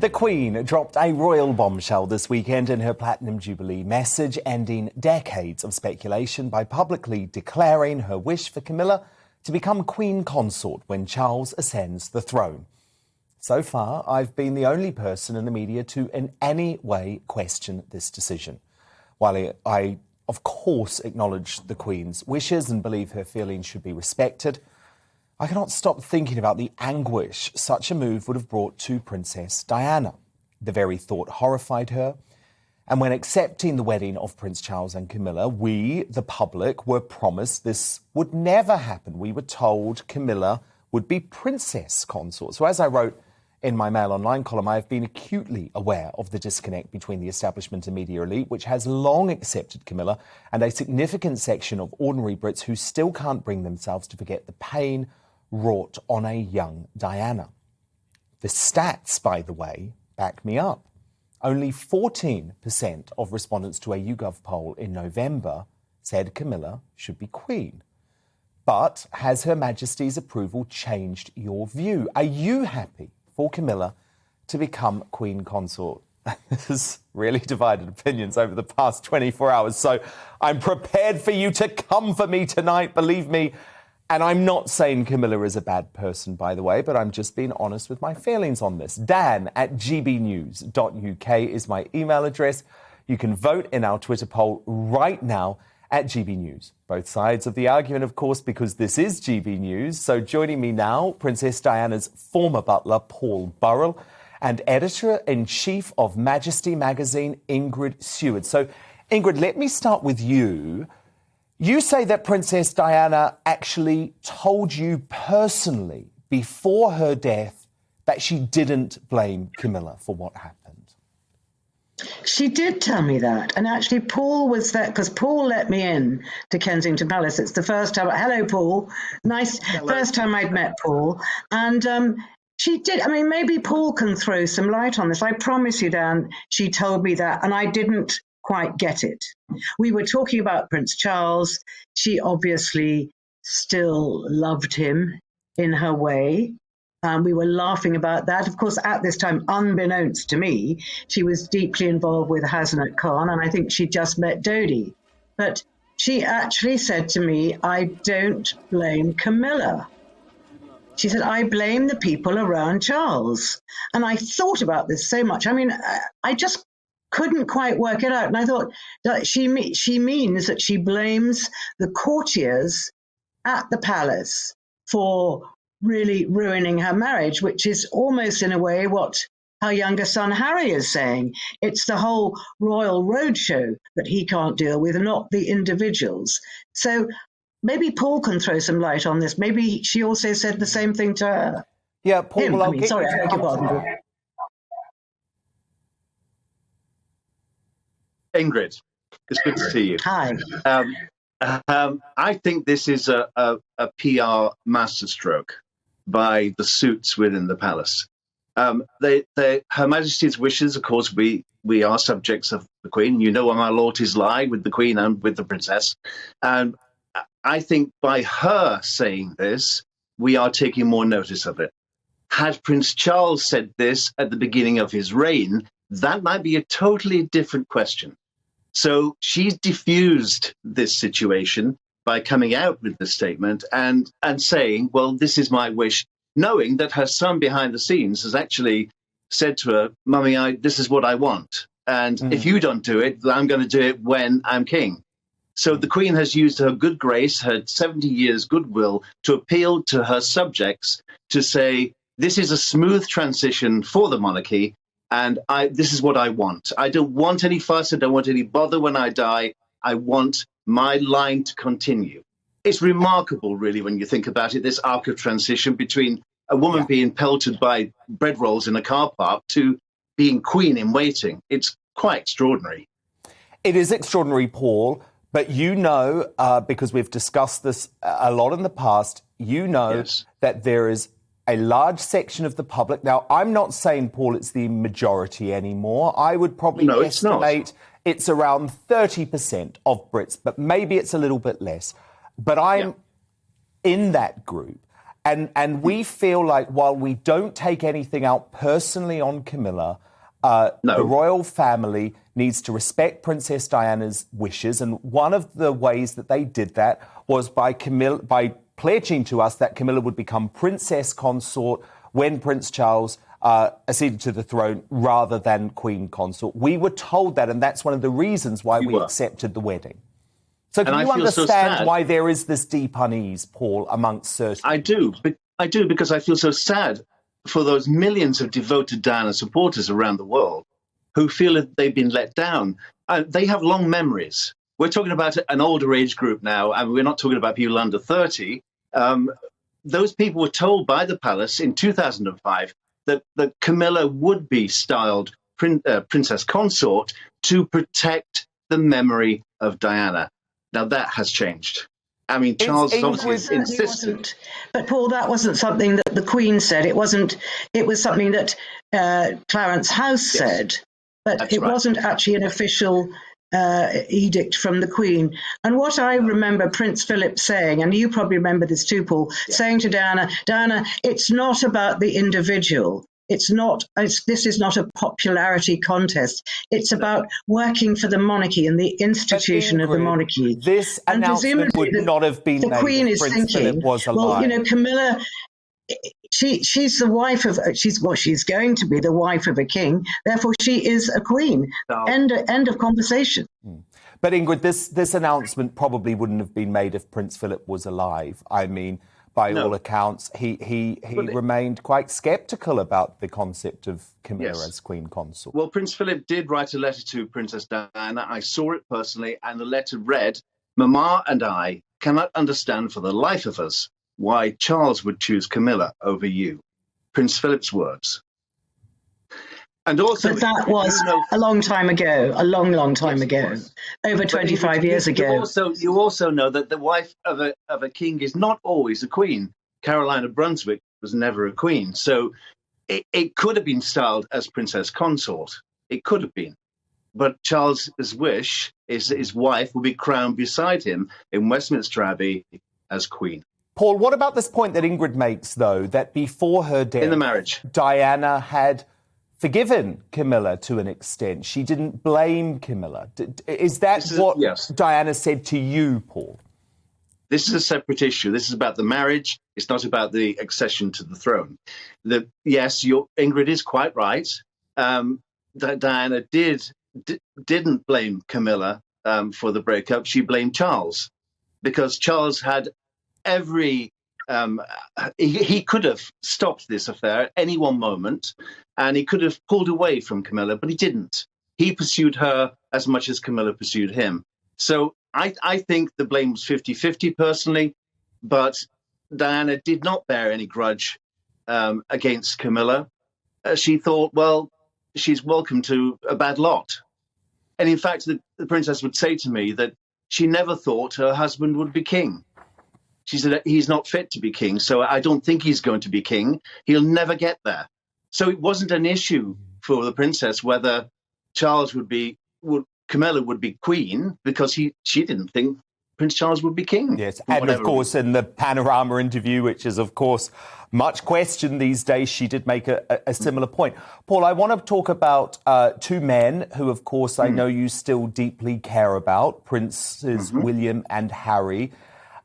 The Queen dropped a royal bombshell this weekend in her Platinum Jubilee message, ending decades of speculation by publicly declaring her wish for Camilla to become Queen Consort when Charles ascends the throne. So far, I've been the only person in the media to in any way question this decision. While I, of course, acknowledge the Queen's wishes and believe her feelings should be respected, I cannot stop thinking about the anguish such a move would have brought to Princess Diana. The very thought horrified her. And when accepting the wedding of Prince Charles and Camilla, we, the public, were promised this would never happen. We were told Camilla would be Princess Consort. So as I wrote in my Mail Online column, I have been acutely aware of the disconnect between the establishment and media elite, which has long accepted Camilla, and a significant section of ordinary Brits who still can't bring themselves to forget the pain wrought on a young Diana. The stats, by the way, back me up. Only 14% of respondents to a YouGov poll in November said Camilla should be Queen. But has Her Majesty's approval changed your view? Are you happy for Camilla to become Queen Consort? This has really divided opinions over the past 24 hours, so I'm prepared for you to come for me tonight, believe me. And I'm not saying Camilla is a bad person, by the way, but I'm just being honest with my feelings on this. dan@gbnews.uk is my email address. You can vote in our Twitter poll right now at GB News. Both sides of the argument, of course, because this is GB News. So joining me now, Princess Diana's former butler, Paul Burrell, and Editor-in-Chief of Majesty magazine, Ingrid Seward. So, Ingrid, let me start with you. You say that Princess Diana actually told you personally before her death that she didn't blame Camilla for what happened. She did tell me that. And actually, Paul was there because Paul let me in to Kensington Palace. It's the first time. Hello, Paul. Nice. Hello. First time I'd met Paul. And she did. I mean, maybe Paul can throw some light on this. I promise you, Dan, she told me that. And I didn't quite get it. We were talking about Prince Charles. She obviously still loved him in her way. We were laughing about that. Of course, at this time, unbeknownst to me, she was deeply involved with Hasnat Khan, and I think she just met Dodi. But she actually said to me, I don't blame Camilla. She said, I blame the people around Charles. And I thought about this so much. I mean, I just couldn't quite work it out. And I thought that she means that she blames the courtiers at the palace for really ruining her marriage, which is almost in a way what her younger son Harry is saying. It's the whole royal roadshow that he can't deal with, not the individuals. So maybe Paul can throw some light on this. Maybe she also said the same thing to her. Yeah, Paul, him. well, I beg your pardon. Ingrid, it's good to see you. Hi. I think this is a PR masterstroke by the suits within the palace. Her Majesty's wishes, of course, we are subjects of the Queen. You know where my loyalties lie with the Queen and with the Princess. And I think by her saying this, we are taking more notice of it. Had Prince Charles said this at the beginning of his reign, that might be a totally different question. So she's diffused this situation by coming out with the statement and saying, well, this is my wish, knowing that her son behind the scenes has actually said to her, Mummy, this is what I want. And if you don't do it, I'm going to do it when I'm king. So the Queen has used her good grace, her 70 years goodwill, to appeal to her subjects to say, this is a smooth transition for the monarchy. And this is what I want. I don't want any fuss. I don't want any bother when I die. I want my line to continue. It's remarkable, really, when you think about it, this arc of transition between a woman being pelted by bread rolls in a car park to being queen in waiting. It's quite extraordinary. It is extraordinary, Paul. But you know, because we've discussed this a lot in the past, you know that there is a large section of the public. Now, I'm not saying, Paul, it's the majority anymore. I would probably estimate it's around 30% of Brits, but maybe it's a little bit less. But I'm in that group. And we feel like while we don't take anything out personally on Camilla, the royal family needs to respect Princess Diana's wishes. And one of the ways that they did that was by pledging to us that Camilla would become Princess Consort when Prince Charles acceded to the throne rather than Queen Consort. We were told that, and that's one of the reasons why we accepted the wedding. So can you understand why there is this deep unease, Paul, amongst certain people? I do, because I feel so sad for those millions of devoted Diana supporters around the world who feel that they've been let down. They have long memories. We're talking about an older age group now, and we're not talking about people under 30. Those people were told by the palace in 2005 that Camilla would be styled Princess Consort to protect the memory of Diana. Now that has changed. I mean, Charles obviously insisted. But Paul, that wasn't something that the Queen said. It wasn't. It was something that Clarence House said. But it wasn't actually an official edict from the Queen. And what I remember Prince Philip saying, and you probably remember this too, Paul, saying to Diana, it's not about the individual. This is not a popularity contest. It's about working for the monarchy and the institution of the monarchy. This announcement would not have been made Queen if is Prince thinking, Philip was alive. well, Camilla, she's the wife of she's going to be the wife of a king. Therefore, she is a queen. No. End of conversation. But Ingrid, this announcement probably wouldn't have been made if Prince Philip was alive. I mean, by all accounts, he remained quite sceptical about the concept of Camilla as Queen Consort. Well, Prince Philip did write a letter to Princess Diana. I saw it personally, and the letter read, "Mama and I cannot understand for the life of us why Charles would choose Camilla over you." Prince Philip's words. And also, but that was a long time ago, a long time ago, over 25 years ago. You also know that the wife of a king is not always a queen. Caroline of Brunswick was never a queen. So it could have been styled as Princess Consort. It could have been. But Charles's wish is that his wife will be crowned beside him in Westminster Abbey as queen. Paul, what about this point that Ingrid makes, though, that before her death, in the marriage, Diana had forgiven Camilla to an extent? She didn't blame Camilla. Is that what Diana said to you, Paul? This is a separate issue. This is about the marriage. It's not about the accession to the throne. Ingrid is quite right. That Diana didn't blame Camilla for the breakup. She blamed Charles, because Charles had he could have stopped this affair at any one moment, and he could have pulled away from Camilla, but he didn't. He pursued her as much as Camilla pursued him. So I think the blame was 50-50 personally, but Diana did not bear any grudge against Camilla. She thought, well, she's welcome to a bad lot. And in fact, the princess would say to me that she never thought her husband would be king. She said, he's not fit to be king, so I don't think he's going to be king. He'll never get there. So it wasn't an issue for the princess whether Camilla would be queen, because she didn't think Prince Charles would be king. Yes, and of course, in the Panorama interview, which is, of course, much questioned these days, she did make a similar point. Paul, I want to talk about two men who, of course, I know you still deeply care about, Princes William and Harry.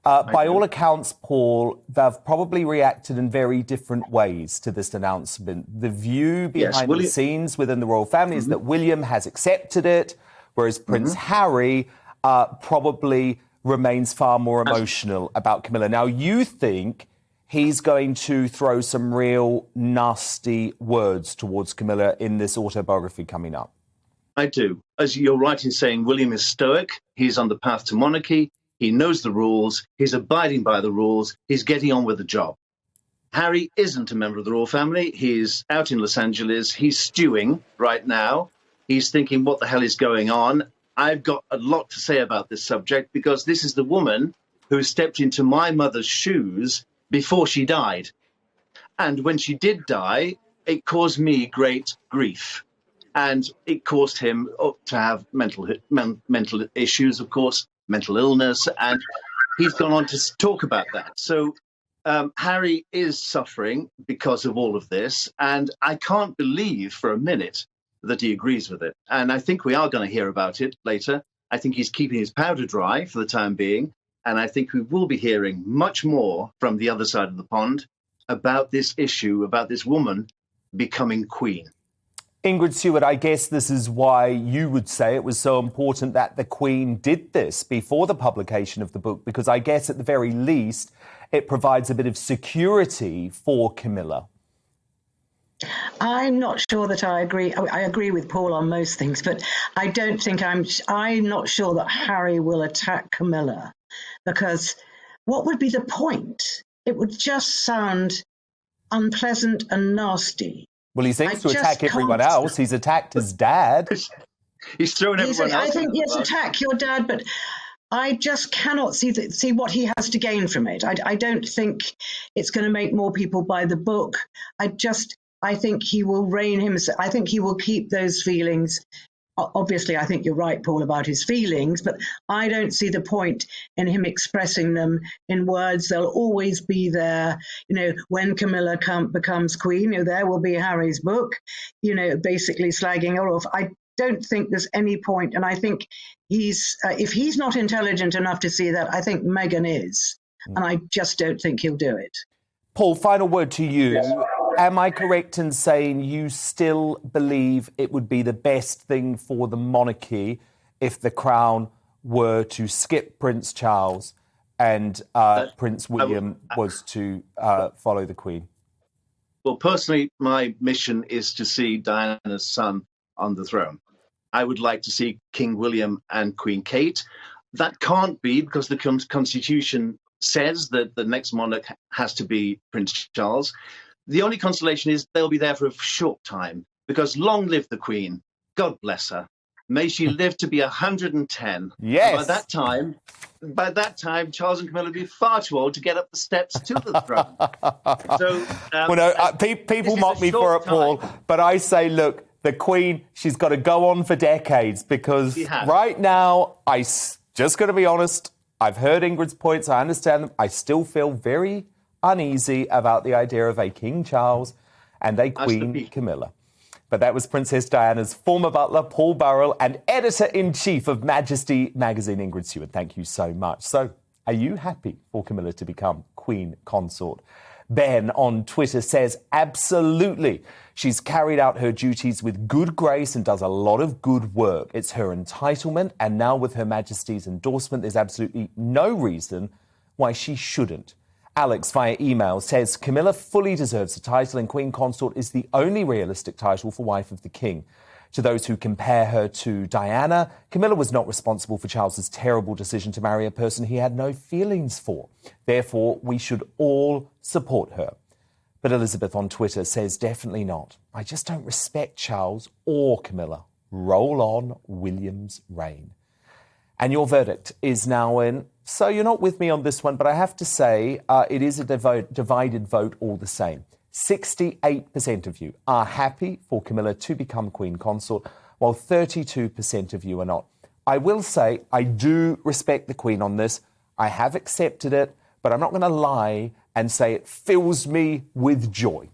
By all accounts, Paul, they've probably reacted in very different ways to this announcement. The view behind the scenes within the royal family is that William has accepted it, whereas Prince Harry probably remains far more emotional about Camilla. Now, you think he's going to throw some real nasty words towards Camilla in this autobiography coming up? I do. As you're right in saying, William is stoic. He's on the path to monarchy. He knows the rules. He's abiding by the rules. He's getting on with the job. Harry isn't a member of the royal family. He's out in Los Angeles. He's stewing right now. He's thinking, what the hell is going on? I've got a lot to say about this subject, because this is the woman who stepped into my mother's shoes before she died. And when she did die, it caused me great grief. And it caused him to have mental issues, of course, mental illness, and he's gone on to talk about that. So Harry is suffering because of all of this, and I can't believe for a minute that he agrees with it. And I think we are going to hear about it later. I think he's keeping his powder dry for the time being, and I think we will be hearing much more from the other side of the pond about this issue, about this woman becoming queen. Ingrid Stewart, I guess this is why you would say it was so important that the Queen did this before the publication of the book, because I guess at the very least it provides a bit of security for Camilla. I'm not sure that I agree. I agree with Paul on most things, but I don't think I'm not sure that Harry will attack Camilla, because what would be the point? It would just sound unpleasant and nasty. Well, he seems to attack everyone else. He's attacked his dad. He's throwing everyone else. I think, yes, attack your dad, but I just cannot see what he has to gain from it. I don't think it's going to make more people buy the book. I think he will rein himself. I think he will keep those feelings. Obviously, I think you're right, Paul, about his feelings, but I don't see the point in him expressing them in words. They'll always be there. When Camilla becomes queen, there will be Harry's book, basically slagging her off. I don't think there's any point. And I think if he's not intelligent enough to see that, I think Meghan is. And I just don't think he'll do it. Paul, final word to you. Yes. Am I correct in saying you still believe it would be the best thing for the monarchy if the Crown were to skip Prince Charles and Prince William was to follow the Queen? Well, personally, my mission is to see Diana's son on the throne. I would like to see King William and Queen Kate. That can't be, because the Constitution says that the next monarch has to be Prince Charles. The only consolation is they'll be there for a short time, because long live the Queen. God bless her. May she live to be 110. Yes. By that time, Charles and Camilla will be far too old to get up the steps to the throne. People mock me for it, Paul, but I say, look, the Queen, she's got to go on for decades, because right now, just going to be honest, I've heard Ingrid's points, I understand them. I still feel very uneasy about the idea of a King Charles and a Queen Camilla. But that was Princess Diana's former butler, Paul Burrell, and editor-in-chief of Majesty magazine, Ingrid Stewart. Thank you so much. So, are you happy for Camilla to become Queen Consort? Ben on Twitter says, absolutely. She's carried out her duties with good grace and does a lot of good work. It's her entitlement, and now with Her Majesty's endorsement, there's absolutely no reason why she shouldn't. Alex, via email, says Camilla fully deserves the title, and Queen Consort is the only realistic title for wife of the king. To those who compare her to Diana, Camilla was not responsible for Charles's terrible decision to marry a person he had no feelings for. Therefore, we should all support her. But Elizabeth on Twitter says definitely not. I just don't respect Charles or Camilla. Roll on William's reign. And your verdict is now in. So you're not with me on this one, but I have to say it is a divided vote all the same. 68% of you are happy for Camilla to become Queen Consort, while 32% of you are not. I will say I do respect the Queen on this. I have accepted it, but I'm not going to lie and say it fills me with joy.